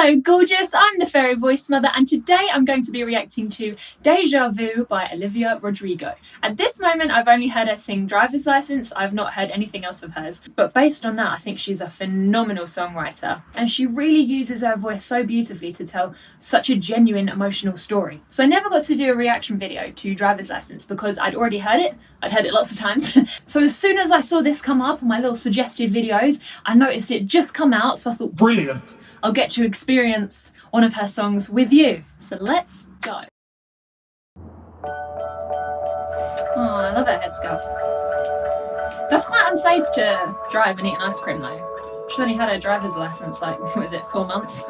Hello gorgeous, I'm the Fairy Voice Mother and today I'm going to be reacting to Deja Vu by Olivia Rodrigo. At this moment I've only heard her sing Driver's License, I've not heard anything else of hers, but based on that I think she's a phenomenal songwriter and she really uses her voice so beautifully to tell such a genuine emotional story. So I never got to do a reaction video to Driver's License because I'd already heard it, I'd heard it lots of times. So as soon as I saw this come up on my little suggested videos, I noticed it just come out, so I thought brilliant! I'll get to experience one of her songs with you. So let's go. Oh, I love her headscarf. That's quite unsafe to drive and eat an ice cream though. She's only had her driver's license like, what is it, 4 months?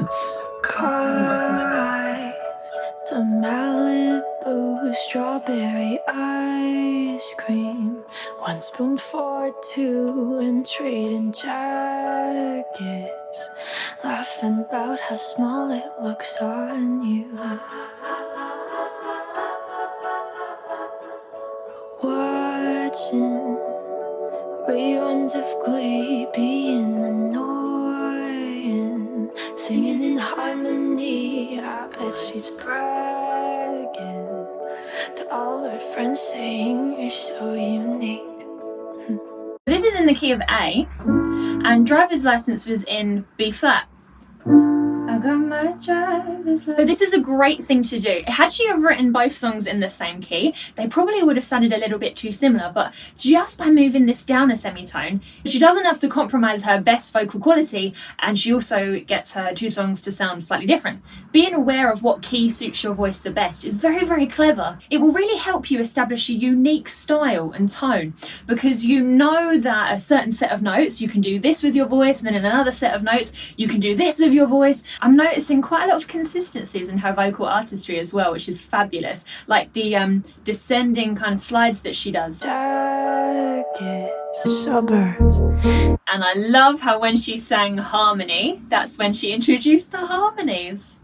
The Malibu strawberry ice cream, 1 spoon for 2 and trading jackets, laughing about how small it looks on you. Watching reruns of Glee, being annoying, singing in harmony. I bet she's bragging to all her friends, saying you're so unique. This is in the key of A, and Driver's License was in B flat. I got my driver's license. So this is a great thing to do. Had she have written both songs in the same key, they probably would have sounded a little bit too similar, but just by moving this down a semitone, she doesn't have to compromise her best vocal quality, and she also gets her 2 songs to sound slightly different. Being aware of what key suits your voice the best is very, very clever. It will really help you establish a unique style and tone, because you know that a certain set of notes, you can do this with your voice, and then in another set of notes, you can do this with your voice. I'm noticing quite a lot of consistencies in her vocal artistry as well, which is fabulous. Like the descending kind of slides that she does. Suburbs. And I love how when she sang harmony, that's when she introduced the harmonies.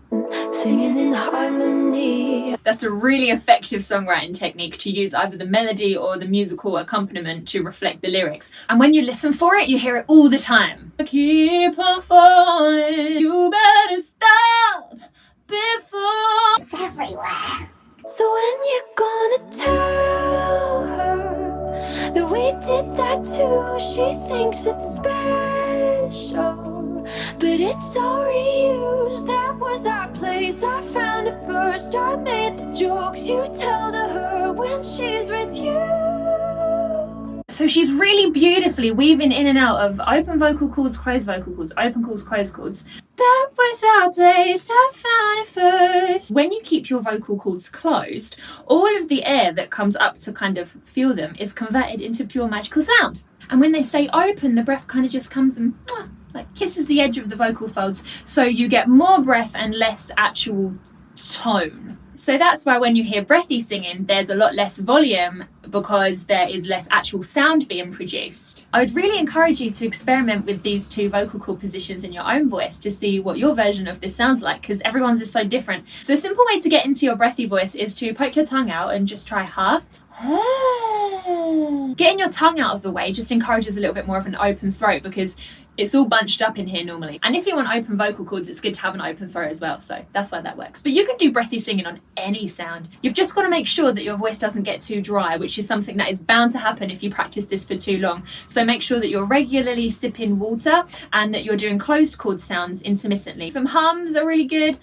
Singing in harmony. That's a really effective songwriting technique, to use either the melody or the musical accompaniment to reflect the lyrics. And when you listen for it, you hear it all the time. Keep on falling, you better stop before It's everywhere. So when you gonna tell her that we did that too? She thinks it's special, but it's all reused. That was our place, I found it first. I made the jokes you tell to her when she's with you. So she's really beautifully weaving in and out of open vocal cords, closed vocal cords, open cords, closed cords. That was our place, I found it first. When you keep your vocal cords closed, all of the air that comes up to kind of feel them is converted into pure magical sound. And when they stay open, the breath kind of just comes and like kisses the edge of the vocal folds. So you get more breath and less actual tone. So that's why when you hear breathy singing, there's a lot less volume because there is less actual sound being produced. I would really encourage you to experiment with these 2 vocal cord positions in your own voice to see what your version of this sounds like, because everyone's is so different. So a simple way to get into your breathy voice is to poke your tongue out and just try ha. Getting your tongue out of the way just encourages a little bit more of an open throat, because it's all bunched up in here normally. And if you want open vocal cords, it's good to have an open throat as well, so that's why that works. But you can do breathy singing on any sound. You've just got to make sure that your voice doesn't get too dry, which is something that is bound to happen if you practice this for too long. So make sure that you're regularly sipping water and that you're doing closed chord sounds intermittently. Some hums are really good.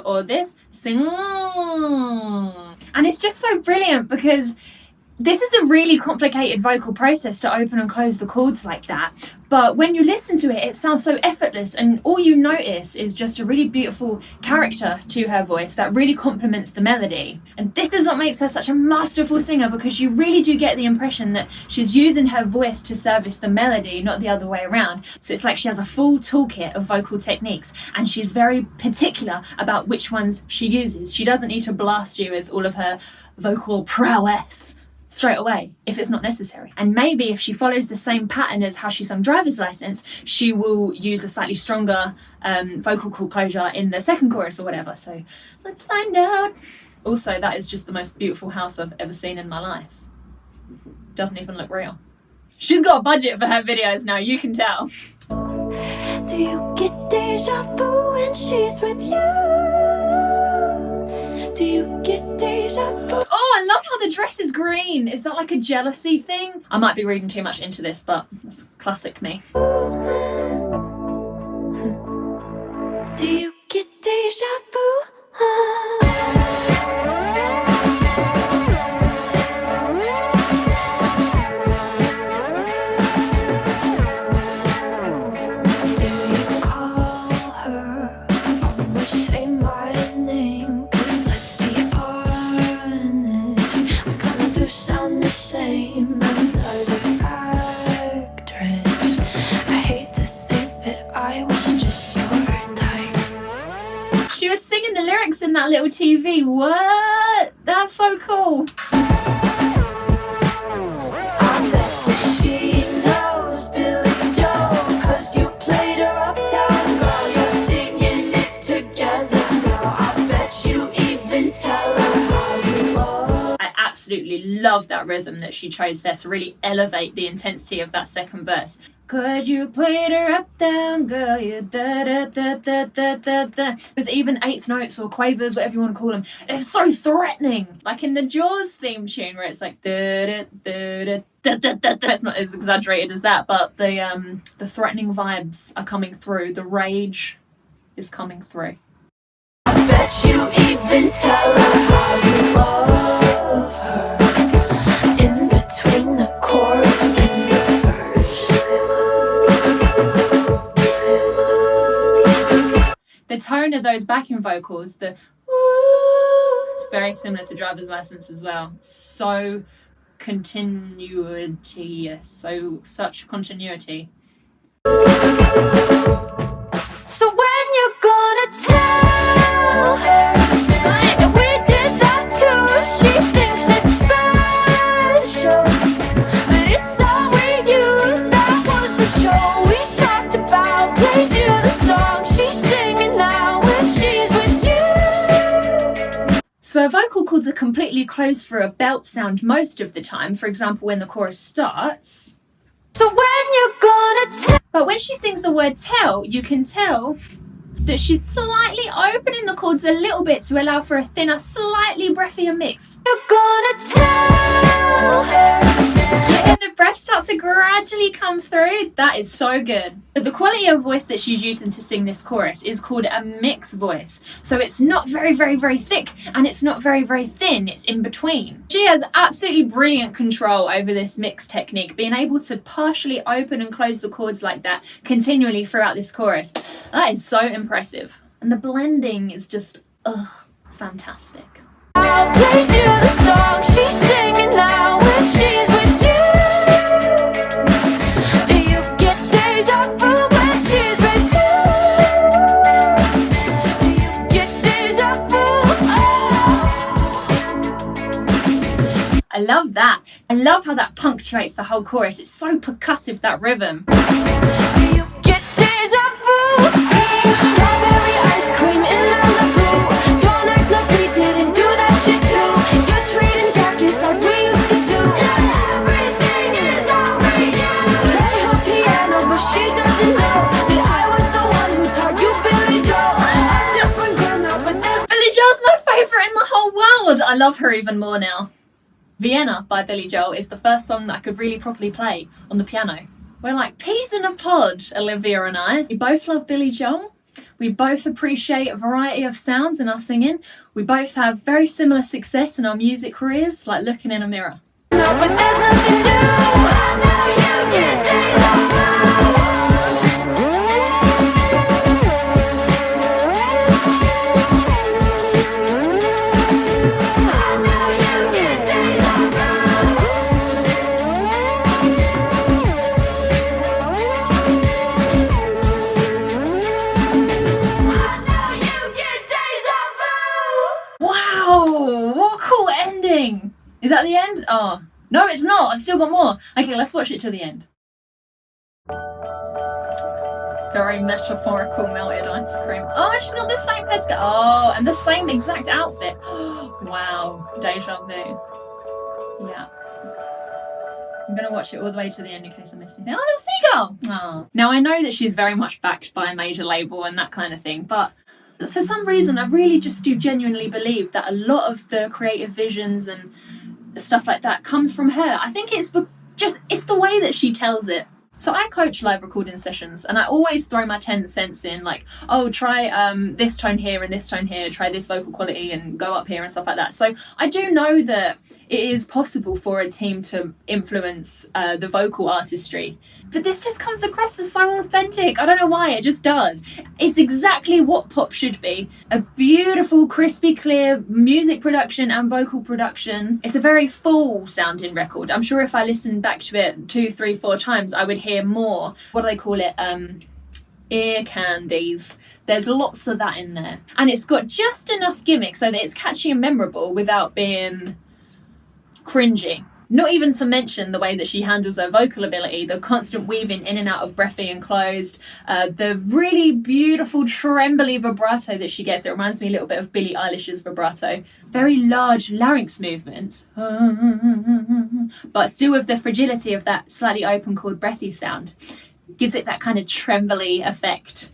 Or this, sing. And it's just so brilliant because this is a really complicated vocal process to open and close the chords like that. But when you listen to it, it sounds so effortless, and all you notice is just a really beautiful character to her voice that really complements the melody. And this is what makes her such a masterful singer, because you really do get the impression that she's using her voice to service the melody, not the other way around. So it's like she has a full toolkit of vocal techniques, and she's very particular about which ones she uses. She doesn't need to blast you with all of her vocal prowess straight away if it's not necessary. And maybe if she follows the same pattern as how she sung Driver's License, she will use a slightly stronger vocal cord closure in the second chorus or whatever. So let's find out. Also, that is just the most beautiful house I've ever seen in my life. Doesn't even look real. She's got a budget for her videos now, you can tell. Do you get deja vu when she's with you? Do you get deja vu? Oh, I love how the dress is green. Is that like a jealousy thing? I might be reading too much into this, but that's classic me. Do you get deja vu? Do you call her? Almost say my name. 'Cause let's be honest, we kinda do sound the same. Another actress. I hate to think that I was just your type. She was singing the lyrics in that little TV. What? That's so cool. I bet that she knows Billy Joel, 'cause you played her uptown girl. You're singing it together now. I bet you even tell her how you love. I absolutely love that rhythm that she chose there to really elevate the intensity of that second verse. 'Cause you played her up down, girl, you da da da da da da da. There's even eighth notes or quavers, whatever you want to call them. It's so threatening, like in the Jaws theme tune where it's like da da da da da da da da. It's not as exaggerated as that, but the threatening vibes are coming through. The rage is coming through. I bet you even tell her how you love her. In between the chorus and the verse. The tone of those backing vocals, the woo, it's very similar to Driver's License as well. So continuity, such continuity. So when you're gonna tell her that we did that too? She thinks it's special, but it's all we use. That was the show we talked about. Played you the song she's singing now when she's with you. So her vocal cords are completely closed for a belt sound most of the time, for example when the chorus starts. So when you're gonna tell. But when she sings the word tell, you can tell that she's slightly opening the chords a little bit to allow for a thinner, slightly breathier mix. You're gonna tell her. And the breaths start to gradually come through. That is so good. But the quality of voice that she's using to sing this chorus is called a mixed voice. So it's not very, very, very thick and it's not very, very thin. It's in between. She has absolutely brilliant control over this mix technique, being able to partially open and close the chords like that continually throughout this chorus. That is so impressive. And the blending is just, fantastic. I'll play you the song she's singing now when she's with you. Do you get deja vu when she's with you? Do you get deja vu? I love that. I love how that punctuates the whole chorus. It's so percussive, that rhythm. Do you get deja vu? Strawberry ice cream in Malibu. Don't act like we didn't do that shit too. You're treating jackets like we used to do. Everything is outrageous. Play her piano, but she doesn't know that I was the one who taught you Billy Joel. I'm different girl now, but this Billy Joel's my favourite in the whole world. I love her even more now. Vienna by Billy Joel is the first song that I could really properly play on the piano. We're like peas in a pod, Olivia and I. We both love Billy Joel. We both appreciate a variety of sounds in our singing. We both have very similar success in our music careers, like looking in a mirror. no, but there's nothing new. I know you get deja vu. I know you get deja vu. I know you get deja vu. Wow, what a cool ending. Is that the end? Oh, no, it's not. I've still got more. Okay, let's watch it to the end. Very metaphorical melted ice cream. Oh, she's got the same headscarf. Oh, and the same exact outfit. Wow, deja vu. Yeah. I'm going to watch it all the way to the end in case I miss anything. Oh, little seagull! Oh. Now, I know that she's very much backed by a major label and that kind of thing, but for some reason, I really just do genuinely believe that a lot of the creative visions and stuff like that comes from her. I think it's the way that she tells it. So I coach live recording sessions and I always throw my 10 cents in, like, oh, try this tone here and this tone here, try this vocal quality and go up here and stuff like that. So I do know that it is possible for a team to influence the vocal artistry. But this just comes across as so authentic. I don't know why, it just does. It's exactly what pop should be. A beautiful, crispy, clear music production and vocal production. It's a very full sounding record. I'm sure if I listened back to it 2, 3, 4 times, I would hear more, what do they call it? Ear candies. There's lots of that in there. And it's got just enough gimmick so that it's catchy and memorable without being cringy. Not even to mention the way that she handles her vocal ability, the constant weaving in and out of breathy and closed, the really beautiful trembly vibrato that she gets. It reminds me a little bit of Billie Eilish's vibrato. Very large larynx movements, but still with the fragility of that slightly open chord breathy sound. Gives it that kind of trembly effect.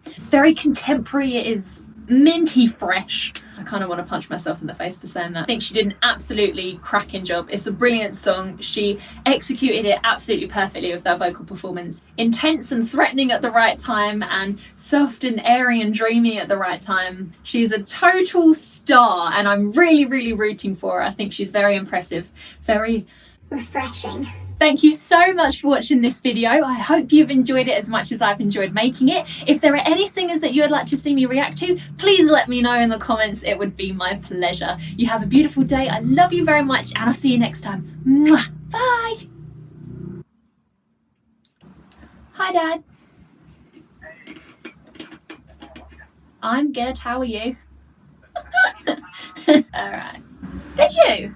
It's very contemporary. It is minty fresh. I kind of want to punch myself in the face for saying that. I think she did an absolutely cracking job. It's a brilliant song. She executed it absolutely perfectly with that vocal performance. Intense and threatening at the right time and soft and airy and dreamy at the right time. She's a total star and I'm really, really rooting for her. I think she's very impressive, very refreshing. Thank you so much for watching this video. I hope you've enjoyed it as much as I've enjoyed making it. If there are any singers that you would like to see me react to, please let me know in the comments. It would be my pleasure. You have a beautiful day. I love you very much and I'll see you next time. Mwah. Bye. Hi, Dad. I'm good. How are you? All right. Did you?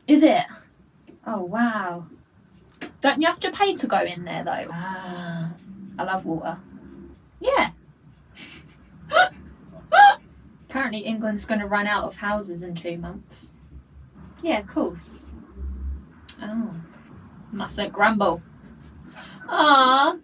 Is it? Oh, wow. Don't you have to pay to go in there though? Ah, I love water. Yeah. Apparently England's going to run out of houses in 2 months. Yeah, of course. Oh. Mustn't grumble. Ah.